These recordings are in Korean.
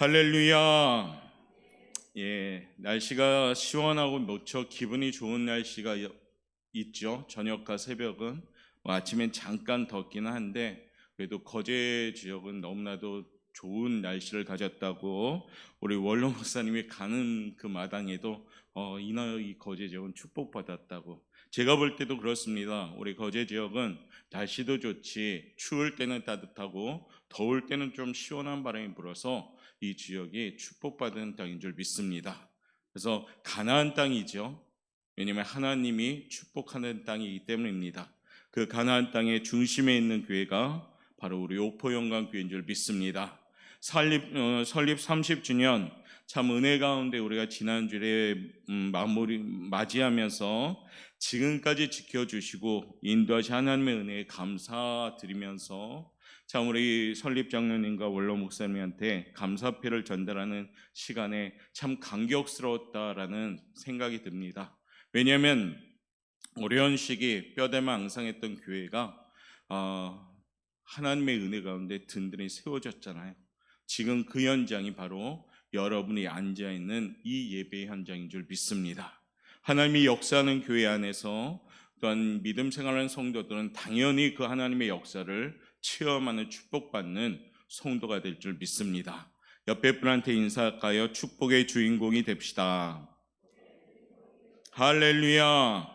할렐루야. 날씨가 시원하고 무척 기분이 좋은 날씨가 있죠. 저녁과 새벽은 아침엔 잠깐 덥기는 한데 그래도 거제 지역은 너무나도 좋은 날씨를 가졌다고 우리 원로 목사님이 가는 그 마당에도 이 거제 지역은 축복받았다고. 제가 볼 때도 그렇습니다. 우리 거제 지역은 날씨도 좋지, 추울 때는 따뜻하고 더울 때는 좀 시원한 바람이 불어서 이 지역이 축복받은 땅인 줄 믿습니다. 그래서 가나안 땅이죠. 왜냐하면 하나님이 축복하는 땅이기 때문입니다. 그 가나안 땅의 중심에 있는 교회가 바로 우리 오포영광교회인 줄 믿습니다. 설립 30주년 참 은혜 가운데 우리가 지난주에 맞이하면서 지금까지 지켜주시고 인도하신 하나님의 은혜에 감사드리면서 참 우리 설립장로님과 원로 목사님한테 감사패를 전달하는 시간에 참 감격스러웠다라는 생각이 듭니다. 왜냐하면 어려운 시기 뼈대만 앙상했던 교회가 하나님의 은혜 가운데 든든히 세워졌잖아요. 지금 그 현장이 바로 여러분이 앉아있는 이 예배 현장인 줄 믿습니다. 하나님이 역사하는 교회 안에서 또한 믿음 생활하는 성도들은 당연히 그 하나님의 역사를 체험하는 축복받는 성도가 될 줄 믿습니다. 옆에 분한테 인사할까요? 축복의 주인공이 됩시다. 할렐루야.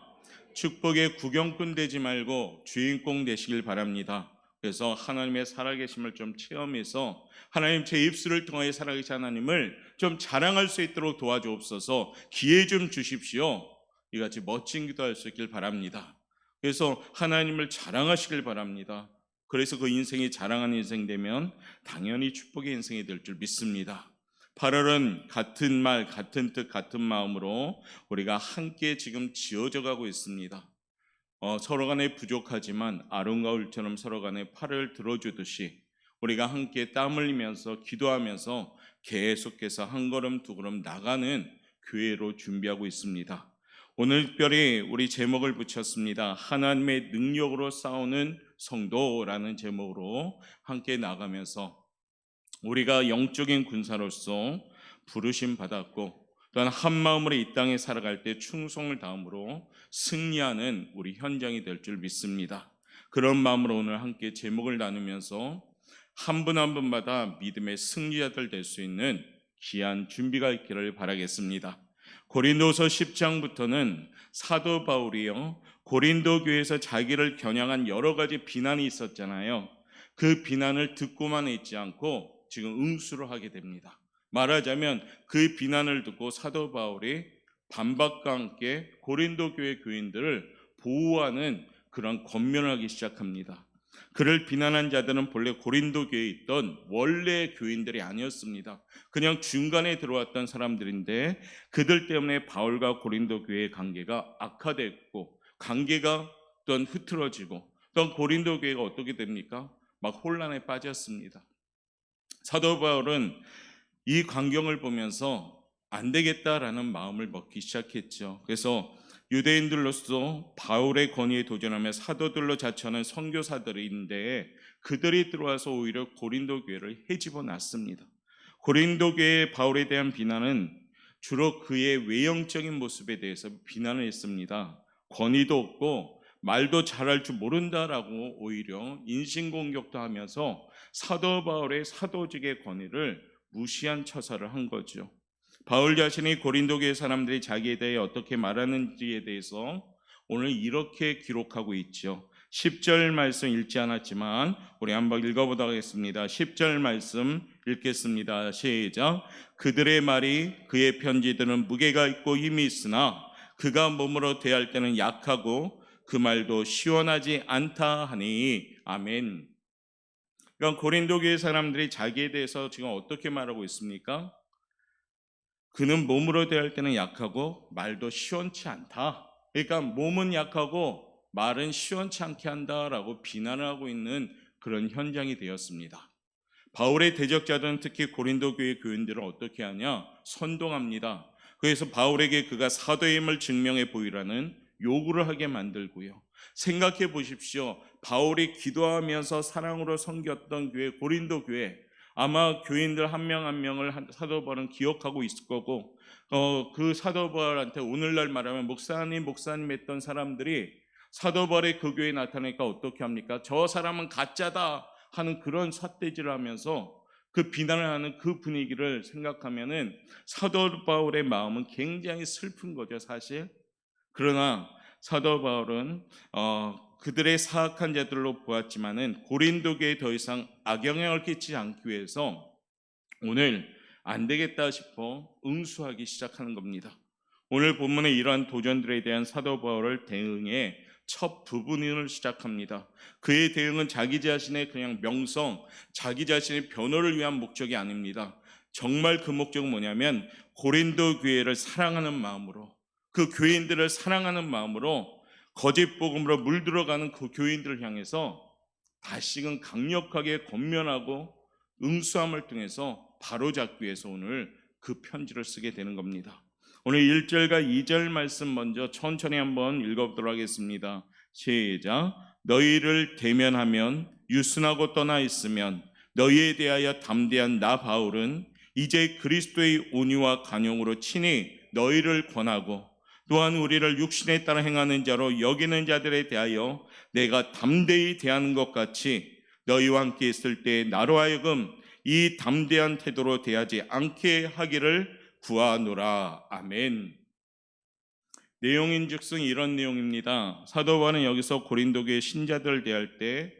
축복의 구경꾼 되지 말고 주인공 되시길 바랍니다. 그래서 하나님의 살아계심을 좀 체험해서 하나님 제 입술을 통하여 살아계신 하나님을 좀 자랑할 수 있도록 도와주옵소서. 기회 좀 주십시오. 이같이 멋진 기도할 수 있길 바랍니다. 그래서 하나님을 자랑하시길 바랍니다. 그래서 그 인생이 자랑하는 인생 되면 당연히 축복의 인생이 될 줄 믿습니다. 8월은 같은 말, 같은 뜻, 같은 마음으로 우리가 함께 지금 지어져 가고 있습니다. 서로 간에 부족하지만 아론과 울처럼 서로 간에 팔을 들어주듯이 우리가 함께 땀 흘리면서 기도하면서 계속해서 한 걸음 두 걸음 나가는 교회로 준비하고 있습니다. 오늘 특별히 우리 제목을 붙였습니다. 하나님의 능력으로 싸우는 성도라는 제목으로 함께 나가면서 우리가 영적인 군사로서 부르심 받았고 또한 한 마음으로 이 땅에 살아갈 때 충성을 다함으로 승리하는 우리 현장이 될 줄 믿습니다. 그런 마음으로 오늘 함께 제목을 나누면서 한 분 한 분마다 믿음의 승리자들 될 수 있는 귀한 준비가 있기를 바라겠습니다. 고린도서 10장부터는 사도 바울이요 고린도 교회에서 자기를 겨냥한 여러 가지 비난이 있었잖아요. 그 비난을 듣고만 있지 않고 지금 응수를 하게 됩니다. 말하자면 그 비난을 듣고 사도 바울이 반박과 함께 고린도 교회 교인들을 보호하는 그런 권면을 하기 시작합니다. 그를 비난한 자들은 본래 고린도 교회에 있던 원래 교인들이 아니었습니다. 그냥 중간에 들어왔던 사람들인데 그들 때문에 바울과 고린도 교회의 관계가 악화됐고 관계가 또한 흐트러지고 또한 고린도 교회가 어떻게 됩니까? 막 혼란에 빠졌습니다. 사도 바울은 이 광경을 보면서 안 되겠다라는 마음을 먹기 시작했죠. 그래서 유대인들로서 바울의 권위에 도전하며 사도들로 자처하는 선교사들인데 그들이 들어와서 오히려 고린도 교회를 헤집어 놨습니다. 고린도 교회의 바울에 대한 비난은 주로 그의 외형적인 모습에 대해서 비난을 했습니다. 권위도 없고 말도 잘할 줄 모른다라고 오히려 인신공격도 하면서 사도 바울의 사도직의 권위를 무시한 처사를 한 거죠. 바울 자신이 고린도 교회 사람들이 자기에 대해 어떻게 말하는지에 대해서 오늘 이렇게 기록하고 있죠. 10절 말씀 읽지 않았지만 우리 한번 읽어보도록 하겠습니다. 10절 말씀 읽겠습니다. 시작. 그들의 말이 그의 편지들은 무게가 있고 힘이 있으나 그가 몸으로 대할 때는 약하고 그 말도 시원하지 않다 하니 아멘. 그러니까 고린도 교회 사람들이 자기에 대해서 지금 어떻게 말하고 있습니까? 그는 몸으로 대할 때는 약하고 말도 시원치 않다. 그러니까 몸은 약하고 말은 시원치 않게 한다라고 비난을 하고 있는 그런 현장이 되었습니다. 바울의 대적자들은 특히 고린도 교회 교인들을 어떻게 하냐? 선동합니다. 그래서 바울에게 그가 사도의 힘을 증명해 보이라는 요구를 하게 만들고요. 생각해 보십시오. 바울이 기도하면서 사랑으로 섬겼던 교회 고린도 교회, 아마 교인들 한 명 한 명을 사도 바울은 기억하고 있을 거고, 그 사도 바울한테 오늘날 말하면 목사님 했던 사람들이 사도 바울의 그 교회에 나타나니까 어떻게 합니까? 저 사람은 가짜다 하는 그런 삿대질을 하면서 그 비난을 하는 그 분위기를 생각하면은 사도 바울의 마음은 굉장히 슬픈 거죠, 사실. 그러나 사도 바울은 그들의 사악한 자들로 보았지만은 고린도 교회에 더 이상 악영향을 끼치지 않기 위해서 오늘 안 되겠다 싶어 응수하기 시작하는 겁니다. 오늘 본문의 이러한 도전들에 대한 사도 바울의 대응의 첫 부분을 시작합니다. 그의 대응은 자기 자신의 그냥 명성, 자기 자신의 변호를 위한 목적이 아닙니다. 정말 그 목적은 뭐냐면 고린도 교회를 사랑하는 마음으로, 그 교인들을 사랑하는 마음으로 거짓 복음으로 물들어가는 그 교인들을 향해서 다시금 강력하게 권면하고 응수함을 통해서 바로잡기 위해서 오늘 그 편지를 쓰게 되는 겁니다. 오늘 1절과 2절 말씀 먼저 천천히 한번 읽어보도록 하겠습니다. 시작. 너희를 대면하면 유순하고 떠나 있으면 너희에 대하여 담대한 나 바울은 이제 그리스도의 온유와 간용으로 친히 너희를 권하고 또한 우리를 육신에 따라 행하는 자로 여기는 자들에 대하여 내가 담대히 대하는 것 같이 너희와 함께 있을 때 나로 하여금 이 담대한 태도로 대하지 않게 하기를 구하노라. 아멘. 내용인즉슨 이런 내용입니다. 사도 바울은 여기서 고린도 교회 신자들을 대할 때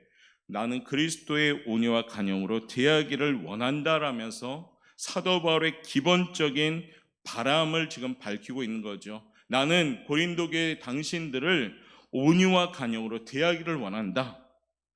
나는 그리스도의 온유와 간용으로 대하기를 원한다라면서 사도 바울의 기본적인 바람을 지금 밝히고 있는 거죠. 나는 고린도 교회 당신들을 온유와 간용으로 대하기를 원한다.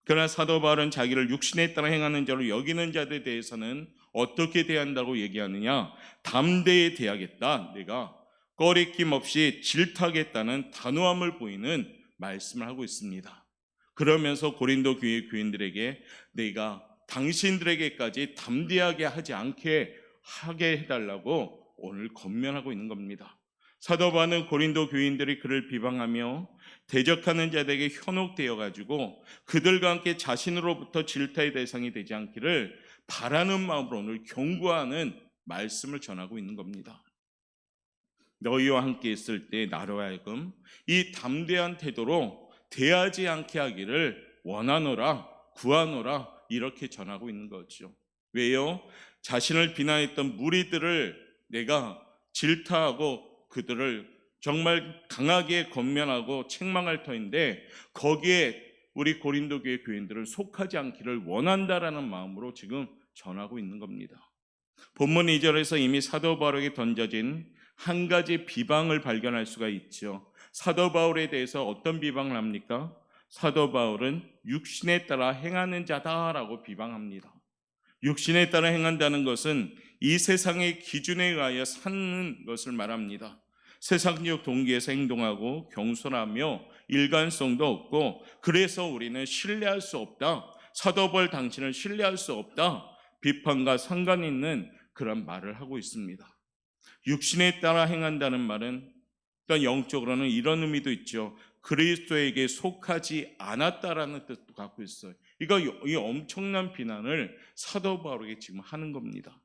그러나 사도 바울은 자기를 육신에 따라 행하는 자로 여기는 자들에 대해서는 어떻게 대한다고 얘기하느냐? 담대히 대하겠다. 내가 꺼리낌 없이 질타하겠다는 단호함을 보이는 말씀을 하고 있습니다. 그러면서 고린도 교회 교인들에게 내가 당신들에게까지 담대하게 하지 않게 하게 해달라고 오늘 권면하고 있는 겁니다. 사도 바울은 고린도 교인들이 그를 비방하며 대적하는 자들에게 현혹되어 가지고 그들과 함께 자신으로부터 질타의 대상이 되지 않기를 바라는 마음으로 오늘 경고하는 말씀을 전하고 있는 겁니다. 너희와 함께 있을 때 나로 하여금 이 담대한 태도로 대하지 않게 하기를 원하노라, 구하노라 이렇게 전하고 있는 거죠. 왜요? 자신을 비난했던 무리들을 내가 질타하고 그들을 정말 강하게 권면하고 책망할 터인데 거기에 우리 고린도 교회 교인들은 속하지 않기를 원한다라는 마음으로 지금 전하고 있는 겁니다. 본문 2절에서 이미 사도 바울에게 던져진 한 가지 비방을 발견할 수가 있죠. 사도 바울에 대해서 어떤 비방을 합니까? 사도 바울은 육신에 따라 행하는 자다라고 비방합니다. 육신에 따라 행한다는 것은 이 세상의 기준에 의하여 사는 것을 말합니다. 세상적 동기에서 행동하고 경솔하며 일관성도 없고 그래서 우리는 신뢰할 수 없다. 사도 바울 당신을 신뢰할 수 없다. 비판과 상관 있는 그런 말을 하고 있습니다. 육신에 따라 행한다는 말은 일단 영적으로는 이런 의미도 있죠. 그리스도에게 속하지 않았다라는 뜻도 갖고 있어요. 이 엄청난 비난을 사도 바울에게 지금 하는 겁니다.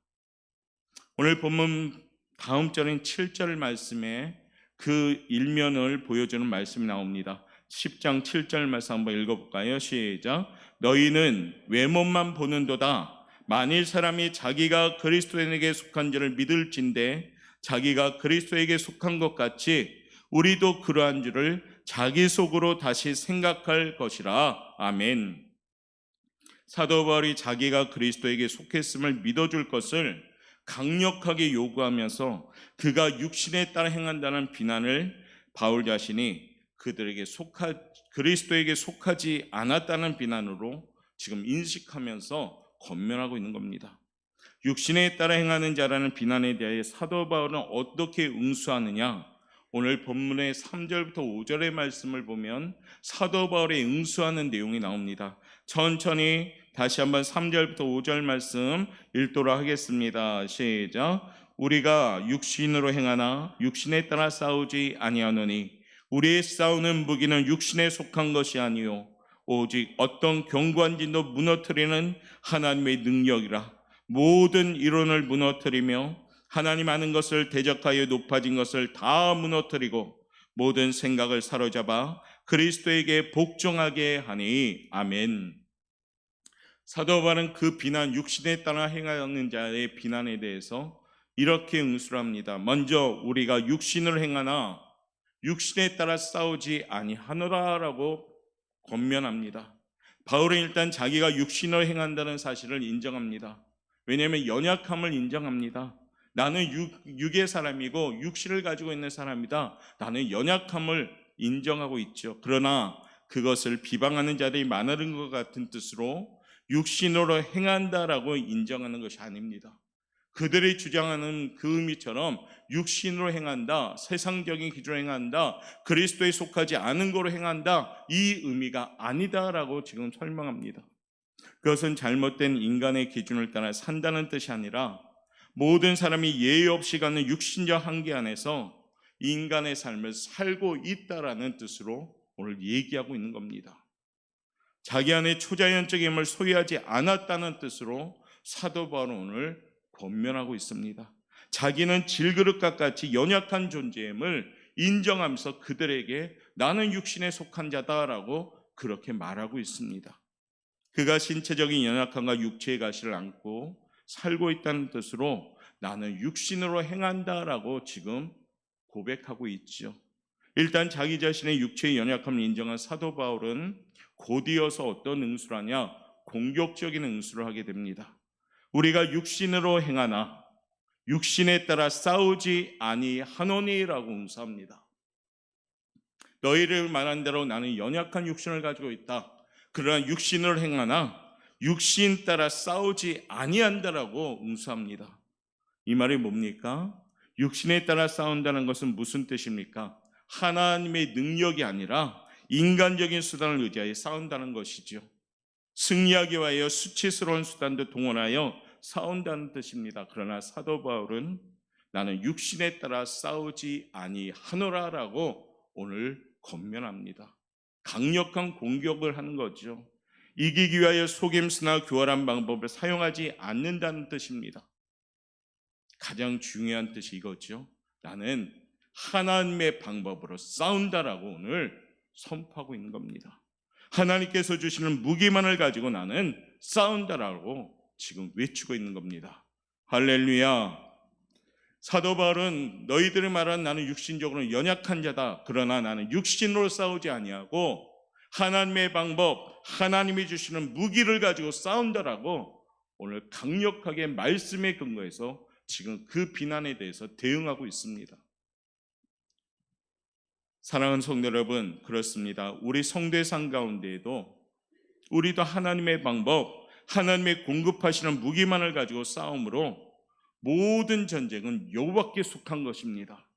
오늘 본문 다음 절인 7절 말씀에 그 일면을 보여주는 말씀이 나옵니다. 10장 7절 말씀 한번 읽어볼까요? 시작. 너희는 외모만 보는도다. 만일 사람이 자기가 그리스도에게 속한지를 믿을진대 자기가 그리스도에게 속한 것 같이 우리도 그러한 줄을 자기 속으로 다시 생각할 것이라. 아멘. 사도 바울이 자기가 그리스도에게 속했음을 믿어줄 것을 강력하게 요구하면서 그가 육신에 따라 행한다는 비난을 바울 자신이 그리스도에게 속하지 않았다는 비난으로 지금 인식하면서 권면하고 있는 겁니다. 육신에 따라 행하는 자라는 비난에 대해 사도 바울은 어떻게 응수하느냐? 오늘 본문의 3절부터 5절의 말씀을 보면 사도 바울이 응수하는 내용이 나옵니다. 천천히 다시 한번 3절부터 5절 말씀 읽도록 하겠습니다. 시작. 우리가 육신으로 행하나 육신에 따라 싸우지 아니하노니 우리의 싸우는 무기는 육신에 속한 것이 아니요 오직 어떤 견고한 진도 무너뜨리는 하나님의 능력이라. 모든 이론을 무너뜨리며 하나님 아는 것을 대적하여 높아진 것을 다 무너뜨리고 모든 생각을 사로잡아 그리스도에게 복종하게 하니. 아멘. 사도 바울은 그 비난, 육신에 따라 행하는 자의 비난에 대해서 이렇게 응수합니다. 먼저 우리가 육신을 행하나 육신에 따라 싸우지 아니하노라라고 권면합니다. 바울은 일단 자기가 육신을 행한다는 사실을 인정합니다. 왜냐하면 연약함을 인정합니다. 나는 육의 사람이고 육신을 가지고 있는 사람이다. 나는 연약함을 인정하고 있죠. 그러나 그것을 비방하는 자들이 많은 것 같은 뜻으로 육신으로 행한다라고 인정하는 것이 아닙니다. 그들이 주장하는 그 의미처럼 육신으로 행한다, 세상적인 기준으로 행한다, 그리스도에 속하지 않은 거로 행한다, 이 의미가 아니다라고 지금 설명합니다. 그것은 잘못된 인간의 기준을 따라 산다는 뜻이 아니라 모든 사람이 예의 없이 가는 육신적 한계 안에서 인간의 삶을 살고 있다라는 뜻으로 오늘 얘기하고 있는 겁니다. 자기 안에 초자연적인 힘을 소유하지 않았다는 뜻으로 사도 바울은 오늘 권면하고 있습니다. 자기는 질그릇과 같이 연약한 존재임을 인정하면서 그들에게 나는 육신에 속한 자다라고 그렇게 말하고 있습니다. 그가 신체적인 연약함과 육체의 가시를 안고 살고 있다는 뜻으로 나는 육신으로 행한다라고 지금 고백하고 있죠. 일단 자기 자신의 육체의 연약함을 인정한 사도 바울은 곧이어서 어떤 응수를 하냐? 공격적인 응수를 하게 됩니다. 우리가 육신으로 행하나 육신에 따라 싸우지 아니하노니라고 응수합니다. 너희를 말한 대로 나는 연약한 육신을 가지고 있다. 그러나 육신을 행하나 육신 따라 싸우지 아니한다라고 응수합니다. 이 말이 뭡니까? 육신에 따라 싸운다는 것은 무슨 뜻입니까? 하나님의 능력이 아니라 인간적인 수단을 의지하여 싸운다는 것이죠. 승리하기 위하여 수치스러운 수단도 동원하여 싸운다는 뜻입니다. 그러나 사도 바울은 나는 육신에 따라 싸우지 아니하노라라고 오늘 권면합니다. 강력한 공격을 하는 거죠. 이기기 위하여 속임수나 교활한 방법을 사용하지 않는다는 뜻입니다. 가장 중요한 뜻이 이거죠. 나는 하나님의 방법으로 싸운다라고 오늘 선포하고 있는 겁니다. 하나님께서 주시는 무기만을 가지고 나는 싸운다라고 지금 외치고 있는 겁니다. 할렐루야. 사도 바울은 너희들이 말한 나는 육신적으로 연약한 자다. 그러나 나는 육신으로 싸우지 아니하고 하나님의 방법, 하나님이 주시는 무기를 가지고 싸운다라고 오늘 강력하게 말씀에 근거해서 지금 그 비난에 대해서 대응하고 있습니다. 사랑하는 성도 여러분, 그렇습니다. 우리 성도의 삶 가운데에도 우리도 하나님의 방법, 하나님의 공급하시는 무기만을 가지고 싸움으로 모든 전쟁은 여호와께 속한 것입니다.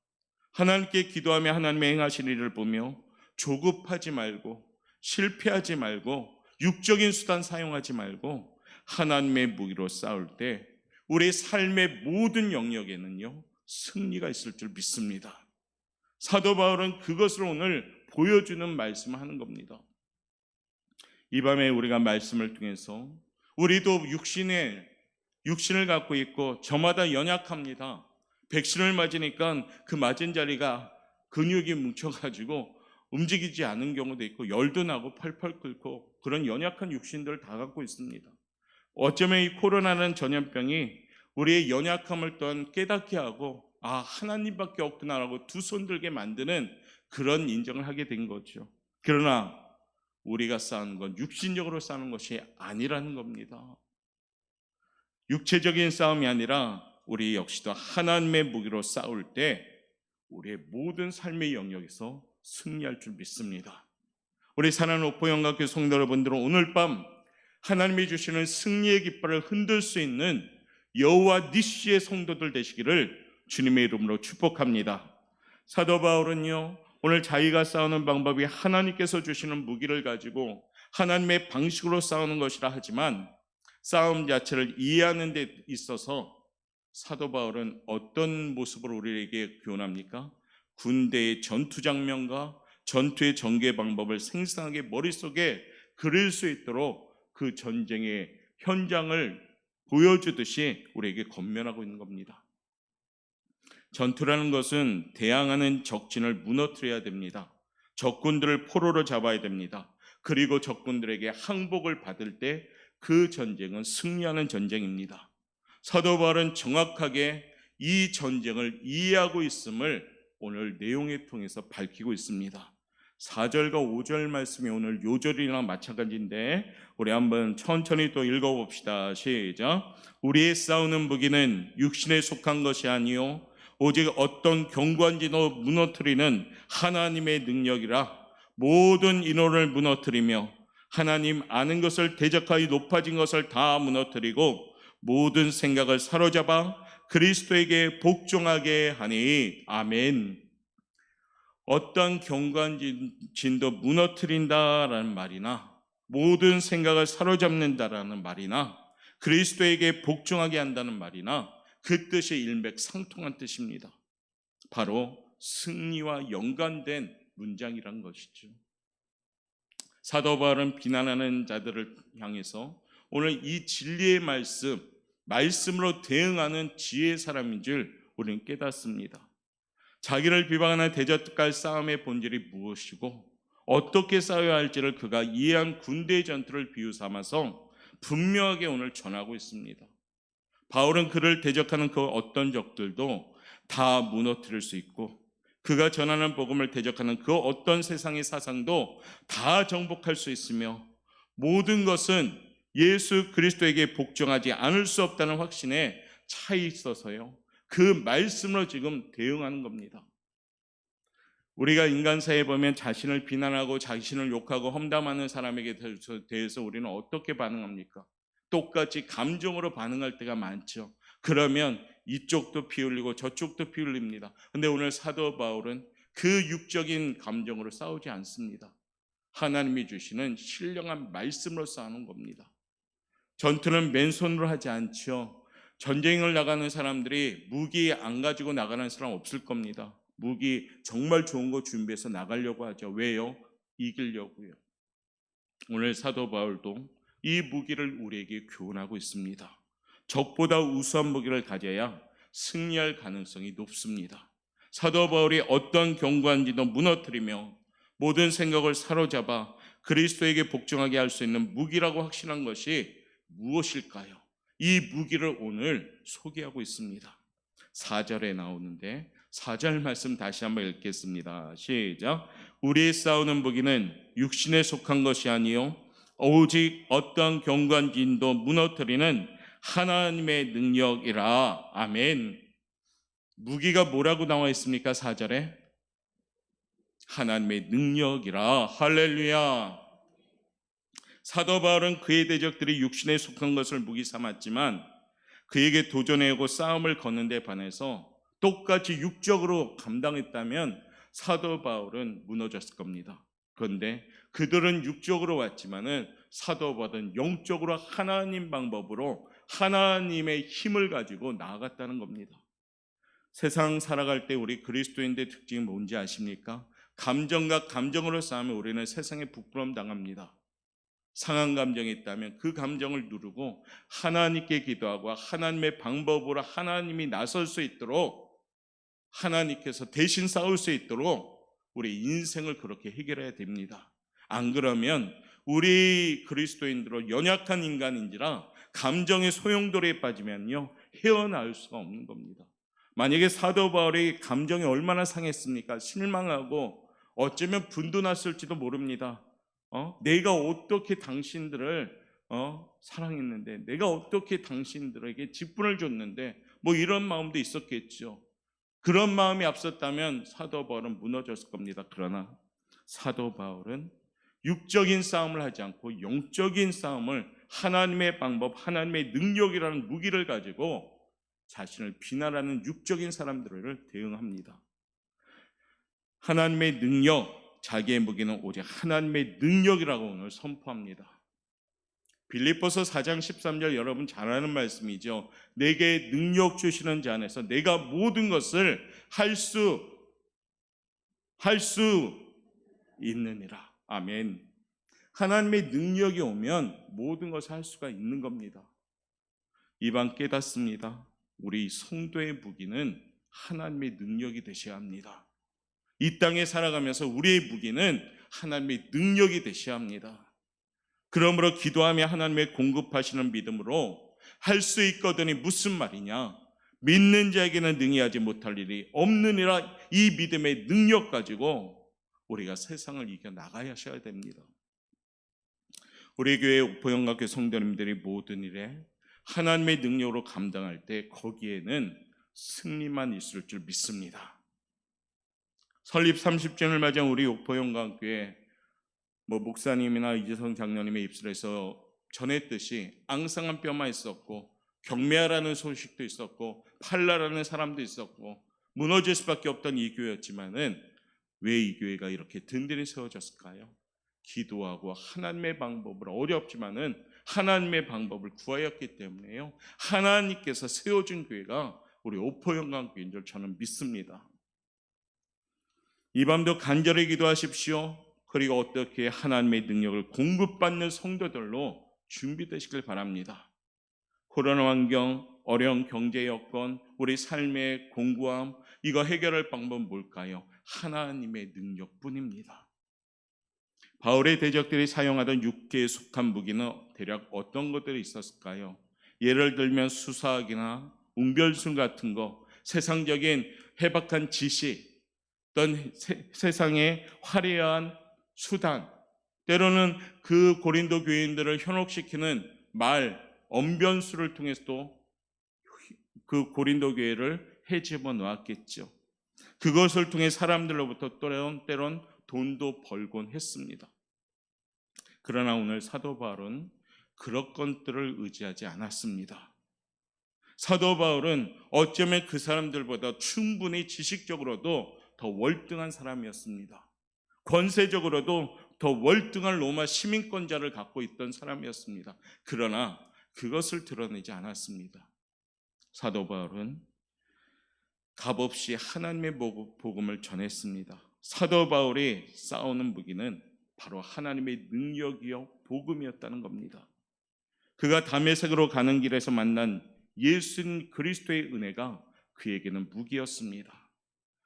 하나님께 기도하며 하나님의 행하신 일을 보며 조급하지 말고 실패하지 말고 육적인 수단 사용하지 말고 하나님의 무기로 싸울 때 우리 삶의 모든 영역에는요 승리가 있을 줄 믿습니다. 사도 바울은 그것을 오늘 보여주는 말씀을 하는 겁니다. 이 밤에 우리가 말씀을 통해서 우리도 육신을 갖고 있고 저마다 연약합니다. 백신을 맞으니까 그 맞은 자리가 근육이 뭉쳐가지고 움직이지 않은 경우도 있고 열도 나고 펄펄 끓고 그런 연약한 육신들을 다 갖고 있습니다. 어쩌면 이 코로나는 전염병이 우리의 연약함을 또한 깨닫게 하고 하나님밖에 없구나라고 두 손 들게 만드는 그런 인정을 하게 된 거죠. 그러나 우리가 싸우는 건 육신적으로 싸우는 것이 아니라는 겁니다. 육체적인 싸움이 아니라 우리 역시도 하나님의 무기로 싸울 때 우리의 모든 삶의 영역에서 승리할 줄 믿습니다. 우리 사랑하는 오포영각교 성도 여러분들은 오늘 밤 하나님이 주시는 승리의 깃발을 흔들 수 있는 여호와 니시의 성도들 되시기를 주님의 이름으로 축복합니다. 사도 바울은요 오늘 자기가 싸우는 방법이 하나님께서 주시는 무기를 가지고 하나님의 방식으로 싸우는 것이라 하지만 싸움 자체를 이해하는 데 있어서 사도 바울은 어떤 모습으로 우리에게 교훈합니까? 군대의 전투 장면과 전투의 전개 방법을 생생하게 머릿속에 그릴 수 있도록 그 전쟁의 현장을 보여주듯이 우리에게 권면하고 있는 겁니다. 전투라는 것은 대항하는 적진을 무너뜨려야 됩니다. 적군들을 포로로 잡아야 됩니다. 그리고 적군들에게 항복을 받을 때 그 전쟁은 승리하는 전쟁입니다. 사도 바울은 정확하게 이 전쟁을 이해하고 있음을 오늘 내용을 통해서 밝히고 있습니다. 4절과 5절 말씀이 오늘 요절이랑 마찬가지인데 우리 한번 천천히 또 읽어봅시다. 시작. 우리의 싸우는 무기는 육신에 속한 것이 아니요 오직 어떤 견고한지도 무너뜨리는 하나님의 능력이라 모든 인원을 무너뜨리며 하나님 아는 것을 대적하여 높아진 것을 다 무너뜨리고 모든 생각을 사로잡아 그리스도에게 복종하게 하니 아멘. 어떤 견고한 진도 무너뜨린다라는 말이나 모든 생각을 사로잡는다라는 말이나 그리스도에게 복종하게 한다는 말이나 그 뜻이 일맥상통한 뜻입니다. 바로 승리와 연관된 문장이란 것이죠. 사도 바울은 비난하는 자들을 향해서 오늘 이 진리의 말씀으로 대응하는 지혜의 사람인 줄 우리는 깨닫습니다. 자기를 비방하는 대적갈 싸움의 본질이 무엇이고 어떻게 싸워야 할지를 그가 이해한 군대의 전투를 비유 삼아서 분명하게 오늘 전하고 있습니다. 바울은 그를 대적하는 그 어떤 적들도 다 무너뜨릴 수 있고 그가 전하는 복음을 대적하는 그 어떤 세상의 사상도 다 정복할 수 있으며 모든 것은 예수 그리스도에게 복종하지 않을 수 없다는 확신에 차 있어서요. 그 말씀으로 지금 대응하는 겁니다. 우리가 인간사에 보면 자신을 비난하고 자신을 욕하고 험담하는 사람에게 대해서 우리는 어떻게 반응합니까? 똑같이 감정으로 반응할 때가 많죠. 그러면 이쪽도 피 흘리고 저쪽도 피 흘립니다. 근데 오늘 사도 바울은 그 육적인 감정으로 싸우지 않습니다. 하나님이 주시는 신령한 말씀으로 싸우는 겁니다. 전투는 맨손으로 하지 않죠. 전쟁을 나가는 사람들이 무기 안 가지고 나가는 사람 없을 겁니다. 무기 정말 좋은 거 준비해서 나가려고 하죠. 왜요? 이기려고요. 오늘 사도 바울도 이 무기를 우리에게 교훈하고 있습니다. 적보다 우수한 무기를 가져야 승리할 가능성이 높습니다. 사도 바울이 어떤 견고한지도 무너뜨리며 모든 생각을 사로잡아 그리스도에게 복종하게 할 수 있는 무기라고 확신한 것이 무엇일까요? 이 무기를 오늘 소개하고 있습니다. 4절에 나오는데 4절 말씀 다시 한번 읽겠습니다. 시작. 우리의 싸우는 무기는 육신에 속한 것이 아니요 오직 어떤 견고한 진도 무너뜨리는 하나님의 능력이라. 아멘. 무기가 뭐라고 나와 있습니까? 4절에 하나님의 능력이라. 할렐루야. 사도 바울은 그의 대적들이 육신에 속한 것을 무기 삼았지만 그에게 도전해오고 싸움을 거는 데 반해서 똑같이 육적으로 감당했다면 사도 바울은 무너졌을 겁니다. 그런데 그들은 육적으로 왔지만은 사도 바울은 영적으로 하나님 방법으로 하나님의 힘을 가지고 나아갔다는 겁니다. 세상 살아갈 때 우리 그리스도인의 특징이 뭔지 아십니까? 감정과 감정으로 싸우면 우리는 세상에 부끄러움 당합니다. 상한 감정이 있다면 그 감정을 누르고 하나님께 기도하고 하나님의 방법으로 하나님이 나설 수 있도록 하나님께서 대신 싸울 수 있도록 우리 인생을 그렇게 해결해야 됩니다. 안 그러면 우리 그리스도인들은 연약한 인간인지라 감정의 소용돌이에 빠지면요 헤어나올 수가 없는 겁니다. 만약에 사도 바울이 감정이 얼마나 상했습니까? 실망하고 어쩌면 분도 났을지도 모릅니다. 내가 어떻게 당신들을 사랑했는데, 내가 어떻게 당신들에게 직분을 줬는데, 뭐 이런 마음도 있었겠죠. 그런 마음이 앞섰다면 사도 바울은 무너졌을 겁니다. 그러나 사도 바울은 육적인 싸움을 하지 않고 영적인 싸움을 하나님의 방법, 하나님의 능력이라는 무기를 가지고 자신을 비난하는 육적인 사람들을 대응합니다. 하나님의 능력, 자기의 무기는 오직 하나님의 능력이라고 오늘 선포합니다. 빌립보서 4장 13절 여러분 잘 아는 말씀이죠. 내게 능력 주시는 자 안에서 내가 모든 것을 할 수 있느니라. 아멘. 하나님의 능력이 오면 모든 것을 할 수가 있는 겁니다. 이방 깨닫습니다. 우리 성도의 무기는 하나님의 능력이 되셔야 합니다. 이 땅에 살아가면서 우리의 무기는 하나님의 능력이 되셔야 합니다. 그러므로 기도하며 하나님의 공급하시는 믿음으로 할 수 있거든이 무슨 말이냐? 믿는 자에게는 능히 하지 못할 일이 없느니라. 이 믿음의 능력 가지고 우리가 세상을 이겨나가야 하셔야 됩니다. 우리 교회 옥포영각교 성도님들이 모든 일에 하나님의 능력으로 감당할 때 거기에는 승리만 있을 줄 믿습니다. 설립 30주년을 맞이한 우리 옥포영각교회 목사님이나 이재성 장로님의 입술에서 전했듯이 앙상한 뼈만 있었고 경매하라는 소식도 있었고 팔라라는 사람도 있었고 무너질 수밖에 없던 이 교회였지만은 왜 이 교회가 이렇게 든든히 세워졌을까요? 기도하고 하나님의 방법을, 어렵지만은 하나님의 방법을 구하였기 때문에요. 하나님께서 세워준 교회가 우리 옥포영광교회인 줄 저는 믿습니다. 이 밤도 간절히 기도하십시오. 그리고 어떻게 하나님의 능력을 공급받는 성도들로 준비되시길 바랍니다. 코로나 환경, 어려운 경제 여건, 우리 삶의 공고함, 이거 해결할 방법은 뭘까요? 하나님의 능력뿐입니다. 바울의 대적들이 사용하던 육계에 속한 무기는 대략 어떤 것들이 있었을까요? 예를 들면 수사학이나 웅별술 같은 거, 세상적인 해박한 지식, 어떤 세상의 화려한 수단, 때로는 그 고린도 교인들을 현혹시키는 말, 언변술을 통해서도 그 고린도 교회를 헤집어 놓았겠죠. 그것을 통해 사람들로부터 때론 돈도 벌곤 했습니다. 그러나 오늘 사도 바울은 그런 것들을 의지하지 않았습니다. 사도 바울은 어쩌면 그 사람들보다 충분히 지식적으로도 더 월등한 사람이었습니다. 권세적으로도 더 월등한 로마 시민권자를 갖고 있던 사람이었습니다. 그러나 그것을 드러내지 않았습니다. 사도 바울은 값없이 하나님의 복음을 전했습니다. 사도 바울이 싸우는 무기는 바로 하나님의 능력이요 복음이었다는 겁니다. 그가 다메섹으로 가는 길에서 만난 예수 그리스도의 은혜가 그에게는 무기였습니다.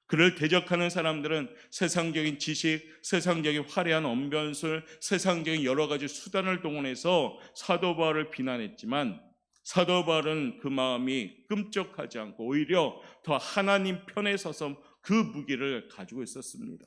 그를 대적하는 사람들은 세상적인 지식, 세상적인 화려한 언변술, 세상적인 여러 가지 수단을 동원해서 사도 바울을 비난했지만 사도 바울은 그 마음이 끔찍하지 않고 오히려 더 하나님 편에 서서 그 무기를 가지고 있었습니다.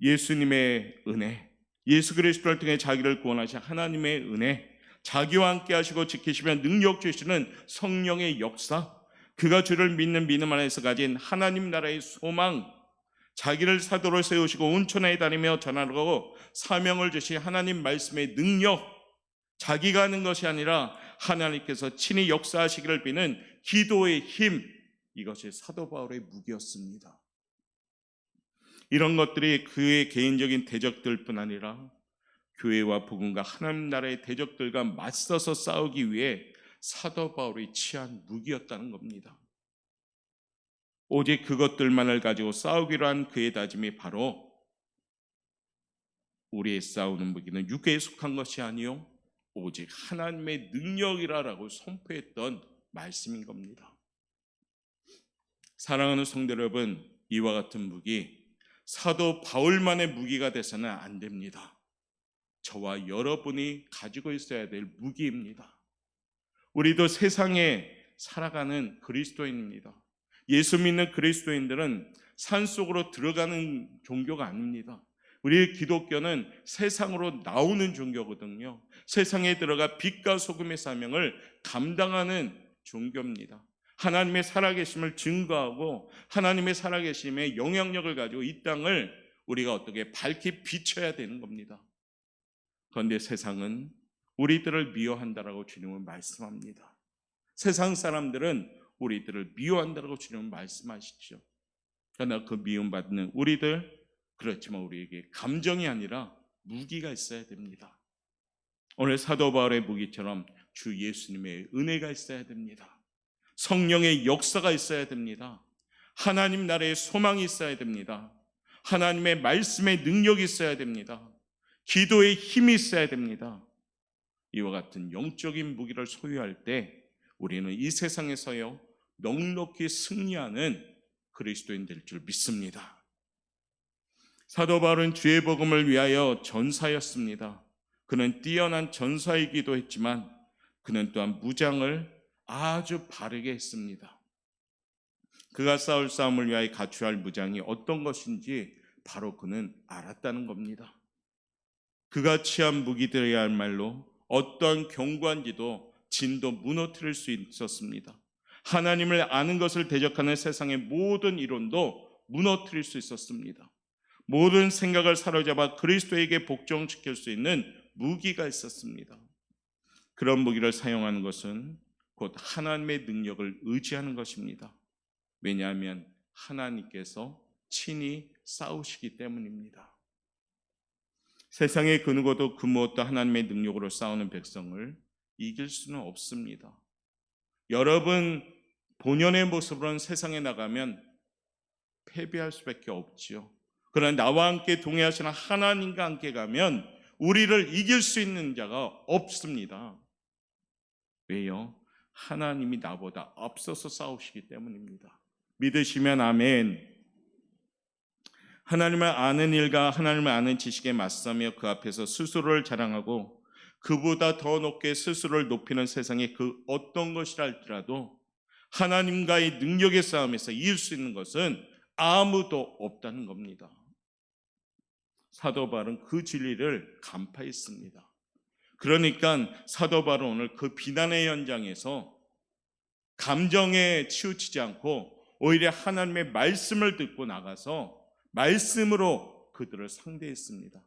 예수님의 은혜, 예수 그리스도를 통해 자기를 구원하신 하나님의 은혜, 자기와 함께 하시고 지키시며 능력 주시는 성령의 역사, 그가 주를 믿는 믿음 안에서 가진 하나님 나라의 소망, 자기를 사도로 세우시고 온천에 다니며 전하고 사명을 주신 하나님 말씀의 능력, 자기가 하는 것이 아니라 하나님께서 친히 역사하시기를 비는 기도의 힘, 이것이 사도 바울의 무기였습니다. 이런 것들이 그의 개인적인 대적들뿐 아니라 교회와 복음과 하나님 나라의 대적들과 맞서서 싸우기 위해 사도 바울이 취한 무기였다는 겁니다. 오직 그것들만을 가지고 싸우기로 한 그의 다짐이 바로 우리의 싸우는 무기는 육에 속한 것이 아니요 오직 하나님의 능력이라고 선포했던 말씀인 겁니다. 사랑하는 성도 여러분, 이와 같은 무기 사도 바울만의 무기가 돼서는 안 됩니다. 저와 여러분이 가지고 있어야 될 무기입니다. 우리도 세상에 살아가는 그리스도인입니다. 예수 믿는 그리스도인들은 산속으로 들어가는 종교가 아닙니다. 우리 기독교는 세상으로 나오는 종교거든요. 세상에 들어가 빛과 소금의 사명을 감당하는 종교입니다. 하나님의 살아계심을 증거하고 하나님의 살아계심의 영향력을 가지고 이 땅을 우리가 어떻게 밝히 비춰야 되는 겁니다. 그런데 세상은 우리들을 미워한다라고 주님은 말씀합니다. 세상 사람들은 우리들을 미워한다라고 주님은 말씀하시죠. 그러나 그 미움받는 우리들, 그렇지만 우리에게 감정이 아니라 무기가 있어야 됩니다. 오늘 사도 바울의 무기처럼 주 예수님의 은혜가 있어야 됩니다. 성령의 역사가 있어야 됩니다. 하나님 나라의 소망이 있어야 됩니다. 하나님의 말씀의 능력이 있어야 됩니다. 기도의 힘이 있어야 됩니다. 이와 같은 영적인 무기를 소유할 때 우리는 이 세상에서요 넉넉히 승리하는 그리스도인 될 줄 믿습니다. 사도 바울은 주의 복음을 위하여 전사였습니다. 그는 뛰어난 전사이기도 했지만 그는 또한 무장을 아주 바르게 했습니다. 그가 싸울 싸움을 위하여 갖춰야 할 무장이 어떤 것인지 바로 그는 알았다는 겁니다. 그가 취한 무기들이야말로 어떤 견고한지도 진도 무너뜨릴 수 있었습니다. 하나님을 아는 것을 대적하는 세상의 모든 이론도 무너뜨릴 수 있었습니다. 모든 생각을 사로잡아 그리스도에게 복종시킬 수 있는 무기가 있었습니다. 그런 무기를 사용하는 것은 곧 하나님의 능력을 의지하는 것입니다. 왜냐하면 하나님께서 친히 싸우시기 때문입니다. 세상의 그 누구도 그 무엇도 하나님의 능력으로 싸우는 백성을 이길 수는 없습니다. 여러분 본연의 모습으로는 세상에 나가면 패배할 수밖에 없지요. 그러나 나와 함께 동행하시는 하나님과 함께 가면 우리를 이길 수 있는 자가 없습니다. 왜요? 하나님이 나보다 앞서서 싸우시기 때문입니다. 믿으시면 아멘. 하나님을 아는 일과 하나님을 아는 지식에 맞서며 그 앞에서 스스로를 자랑하고 그보다 더 높게 스스로를 높이는 세상의 그 어떤 것이라 할지라도 하나님과의 능력의 싸움에서 이길 수 있는 것은 아무도 없다는 겁니다. 사도 바울은 그 진리를 간파했습니다. 그러니까 사도 바울은 오늘 그 비난의 현장에서 감정에 치우치지 않고 오히려 하나님의 말씀을 듣고 나가서 말씀으로 그들을 상대했습니다.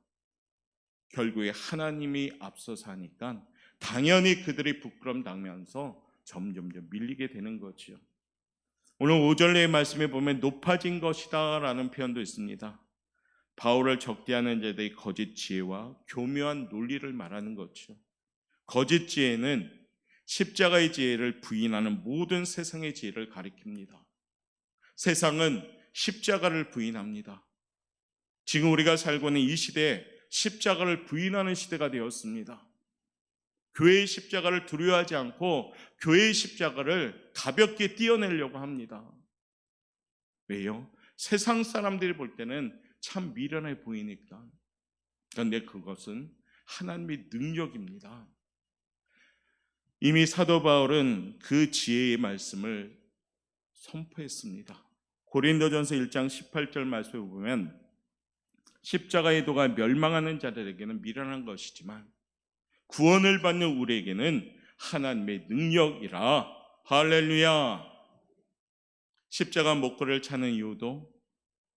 결국에 하나님이 앞서서 하니까 당연히 그들이 부끄럼 당하면서 점점 밀리게 되는 거죠. 오늘 5절의 말씀에 보면 높아진 것이다 라는 표현도 있습니다. 바울을 적대하는 자들의 거짓 지혜와 교묘한 논리를 말하는 거죠. 거짓 지혜는 십자가의 지혜를 부인하는 모든 세상의 지혜를 가리킵니다. 세상은 십자가를 부인합니다. 지금 우리가 살고 있는 이 시대에 십자가를 부인하는 시대가 되었습니다. 교회의 십자가를 두려워하지 않고 교회의 십자가를 가볍게 띄어내려고 합니다. 왜요? 세상 사람들이 볼 때는 참 미련해 보이니까. 그런데 그것은 하나님의 능력입니다. 이미 사도 바울은 그 지혜의 말씀을 선포했습니다. 고린도전서 1장 18절 말씀에 보면 십자가의 도가 멸망하는 자들에게는 미련한 것이지만 구원을 받는 우리에게는 하나님의 능력이라. 할렐루야. 십자가 목걸이를 차는 이유도,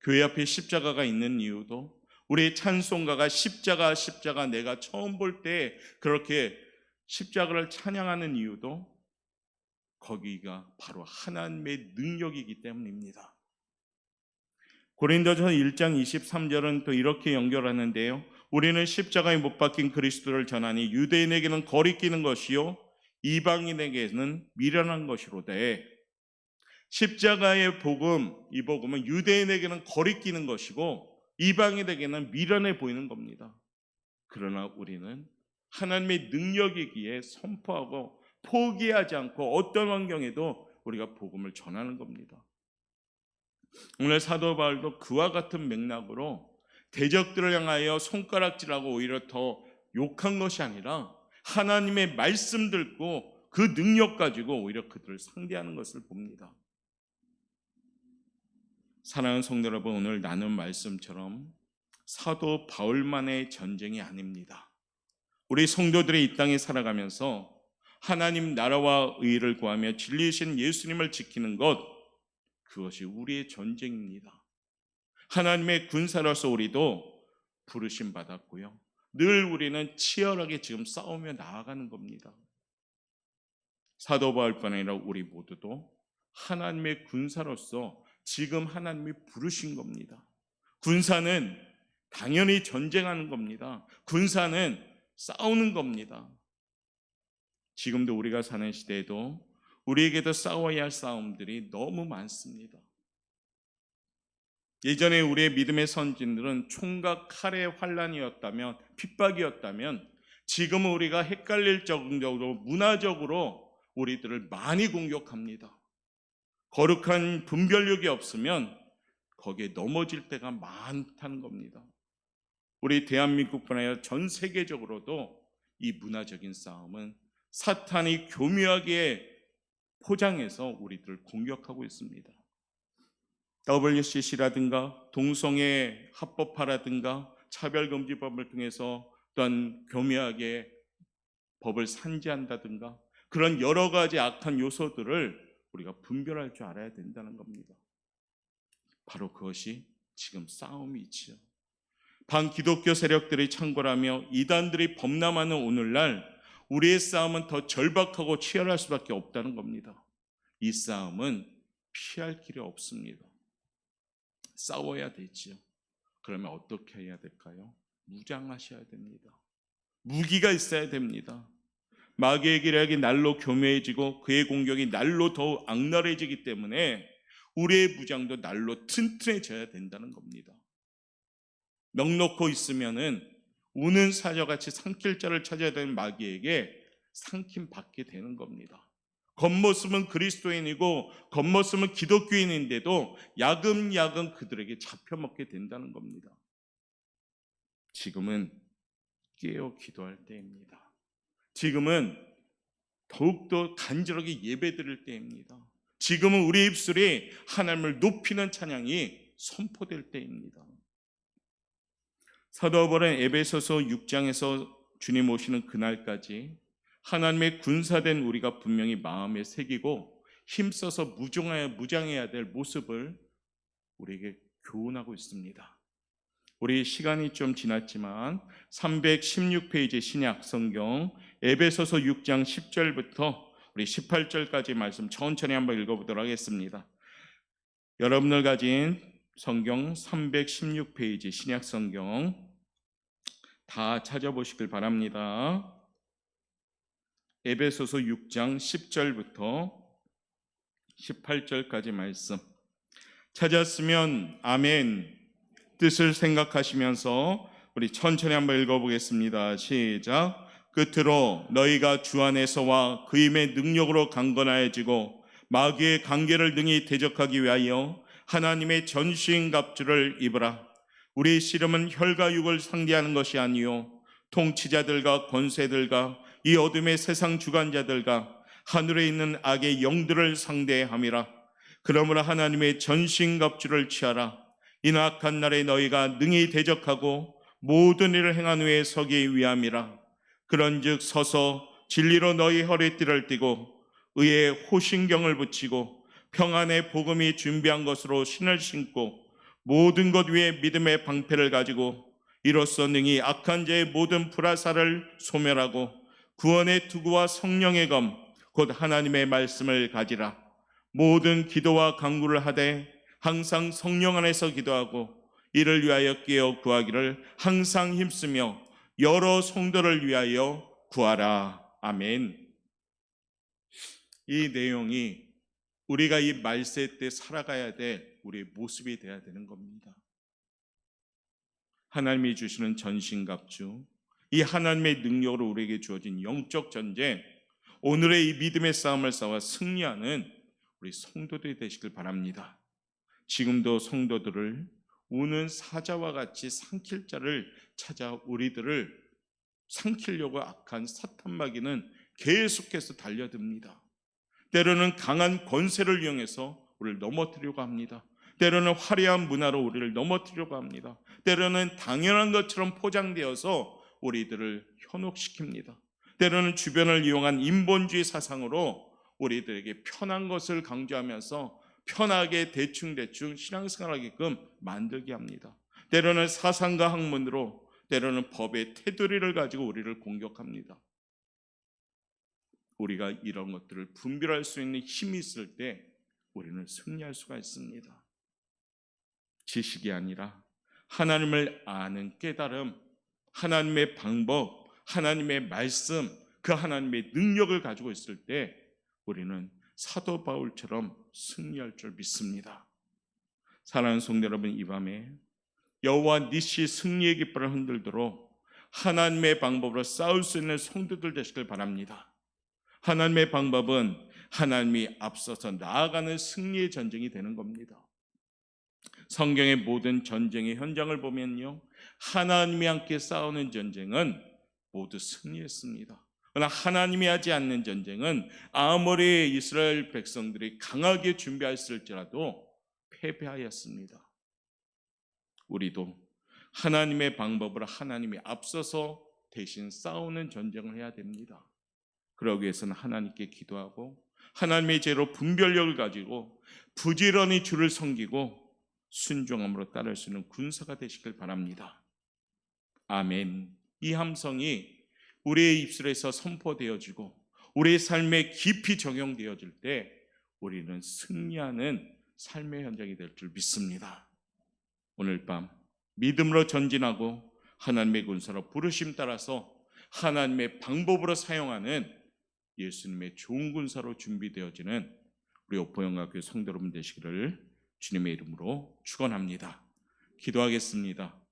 교회 앞에 십자가가 있는 이유도, 우리의 찬송가가 십자가 내가 처음 볼 때 그렇게 십자가를 찬양하는 이유도 거기가 바로 하나님의 능력이기 때문입니다. 고린도전서 1장 23절은 또 이렇게 연결하는데요. 우리는 십자가에 못 박힌 그리스도를 전하니 유대인에게는 거리끼는 것이요 이방인에게는 미련한 것이로되. 십자가의 복음, 이 복음은 유대인에게는 거리끼는 것이고 이방인에게는 미련해 보이는 겁니다. 그러나 우리는 하나님의 능력이기에 선포하고 포기하지 않고 어떤 환경에도 우리가 복음을 전하는 겁니다. 오늘 사도 바울도 그와 같은 맥락으로 대적들을 향하여 손가락질하고 오히려 더 욕한 것이 아니라 하나님의 말씀 듣고 그 능력 가지고 오히려 그들을 상대하는 것을 봅니다. 사랑하는 성도 여러분, 오늘 나눈 말씀처럼 사도 바울만의 전쟁이 아닙니다. 우리 성도들이 이 땅에 살아가면서 하나님 나라와 의를 구하며 진리이신 예수님을 지키는 것, 그것이 우리의 전쟁입니다. 하나님의 군사로서 우리도 부르심 받았고요. 늘 우리는 치열하게 지금 싸우며 나아가는 겁니다. 사도 바울뿐 아니라 우리 모두도 하나님의 군사로서 지금 하나님이 부르신 겁니다. 군사는 당연히 전쟁하는 겁니다. 군사는 싸우는 겁니다. 지금도 우리가 사는 시대에도 우리에게도 싸워야 할 싸움들이 너무 많습니다. 예전에 우리의 믿음의 선진들은 총과 칼의 환란이었다면, 핍박이었다면 지금은 우리가 헷갈릴 정도로 문화적으로 우리들을 많이 공격합니다. 거룩한 분별력이 없으면 거기에 넘어질 때가 많다는 겁니다. 우리 대한민국뿐 아니라 전 세계적으로도 이 문화적인 싸움은 사탄이 교묘하게 포장해서 우리들을 공격하고 있습니다. WCC라든가 동성애 합법화라든가 차별금지법을 통해서 또한 교묘하게 법을 산지한다든가 그런 여러 가지 악한 요소들을 우리가 분별할 줄 알아야 된다는 겁니다. 바로 그것이 지금 싸움이지요. 반기독교 세력들이 창궐하며 이단들이 범람하는 오늘날 우리의 싸움은 더 절박하고 치열할 수밖에 없다는 겁니다. 이 싸움은 피할 길이 없습니다. 싸워야 되지요. 그러면 어떻게 해야 될까요? 무장하셔야 됩니다. 무기가 있어야 됩니다. 마귀의 기력이 날로 교묘해지고 그의 공격이 날로 더욱 악랄해지기 때문에 우리의 무장도 날로 튼튼해져야 된다는 겁니다. 넉넉고 있으면은 우는 사자같이 삼킬 자를 찾아야 되는 마귀에게 삼킴 받게 되는 겁니다. 겉모습은 그리스도인이고 겉모습은 기독교인인데도 야금야금 그들에게 잡혀먹게 된다는 겁니다. 지금은 깨어 기도할 때입니다. 지금은 더욱더 간절하게 예배드릴 때입니다. 지금은 우리 입술이 하나님을 높이는 찬양이 선포될 때입니다. 사도 바울은 에베소서 6장에서 주님 오시는 그날까지 하나님의 군사된 우리가 분명히 마음에 새기고 힘써서 무장해야 될 모습을 우리에게 교훈하고 있습니다. 우리 시간이 좀 지났지만 316페이지 신약 성경 에베소서 6장 10절부터 우리 18절까지 말씀 천천히 한번 읽어보도록 하겠습니다. 여러분들 가진 성경 316페이지 신약 성경 다 찾아보시길 바랍니다. 에베소서 6장 10절부터 18절까지 말씀 찾았으면 아멘. 뜻을 생각하시면서 우리 천천히 한번 읽어보겠습니다. 시작. 끝으로 너희가 주 안에서와 그 힘의 능력으로 강건하여지고 마귀의 관계를 능히 대적하기 위하여 하나님의 전신갑주를 입으라. 우리 씨름은 혈과 육을 상대하는 것이 아니요 통치자들과 권세들과 이 어둠의 세상 주관자들과 하늘에 있는 악의 영들을 상대함이라. 그러므로 하나님의 전신갑주를 취하라. 이는 악한 날에 너희가 능히 대적하고 모든 일을 행한 후에 서기 위함이라. 그런즉 서서 진리로 너희 허리띠를 띠고 의의 호신경을 붙이고 평안의 복음이 준비한 것으로 신을 신고 모든 것 위에 믿음의 방패를 가지고 이로써 능히 악한 자의 모든 불화살을 소멸하고 구원의 투구와 성령의 검 곧 하나님의 말씀을 가지라. 모든 기도와 간구를 하되 항상 성령 안에서 기도하고 이를 위하여 깨어 구하기를 항상 힘쓰며 여러 성도를 위하여 구하라. 아멘. 이 내용이 우리가 이 말세 때 살아가야 될 우리의 모습이 되어야 되는 겁니다. 하나님이 주시는 전신갑주, 이 하나님의 능력으로 우리에게 주어진 영적 전쟁, 오늘의 이 믿음의 싸움을 싸워 승리하는 우리 성도들이 되시길 바랍니다. 지금도 성도들을 우는 사자와 같이 삼킬 자를 찾아 우리들을 삼키려고 악한 사탄 마귀는 계속해서 달려듭니다. 때로는 강한 권세를 이용해서 우리를 넘어뜨리려고 합니다. 때로는 화려한 문화로 우리를 넘어뜨리려고 합니다. 때로는 당연한 것처럼 포장되어서 우리들을 현혹시킵니다. 때로는 주변을 이용한 인본주의 사상으로 우리들에게 편한 것을 강조하면서 편하게 대충 신앙생활하게끔 만들게 합니다. 때로는 사상과 학문으로, 때로는 법의 테두리를 가지고 우리를 공격합니다. 우리가 이런 것들을 분별할 수 있는 힘이 있을 때 우리는 승리할 수가 있습니다. 지식이 아니라 하나님을 아는 깨달음, 하나님의 방법, 하나님의 말씀, 그 하나님의 능력을 가지고 있을 때 우리는 사도 바울처럼 승리할 줄 믿습니다. 사랑하는 성도 여러분, 이 밤에 여호와 니시 승리의 깃발을 흔들도록 하나님의 방법으로 싸울 수 있는 성도들 되시길 바랍니다. 하나님의 방법은 하나님이 앞서서 나아가는 승리의 전쟁이 되는 겁니다. 성경의 모든 전쟁의 현장을 보면요, 하나님이 함께 싸우는 전쟁은 모두 승리했습니다. 그러나 하나님이 하지 않는 전쟁은 아무리 이스라엘 백성들이 강하게 준비하였을지라도 패배하였습니다. 우리도 하나님의 방법으로 하나님이 앞서서 대신 싸우는 전쟁을 해야 됩니다. 그러기 위해서는 하나님께 기도하고 하나님의 죄로 분별력을 가지고 부지런히 주를 섬기고 순종함으로 따를 수 있는 군사가 되시길 바랍니다. 아멘. 이 함성이 우리의 입술에서 선포되어지고 우리의 삶에 깊이 적용되어질 때 우리는 승리하는 삶의 현장이 될 줄 믿습니다. 오늘 밤 믿음으로 전진하고 하나님의 군사로 부르심 따라서 하나님의 방법으로 사용하는 예수님의 좋은 군사로 준비되어지는 우리 오포영학교 성도 여러분 되시기를 주님의 이름으로 축원합니다. 기도하겠습니다.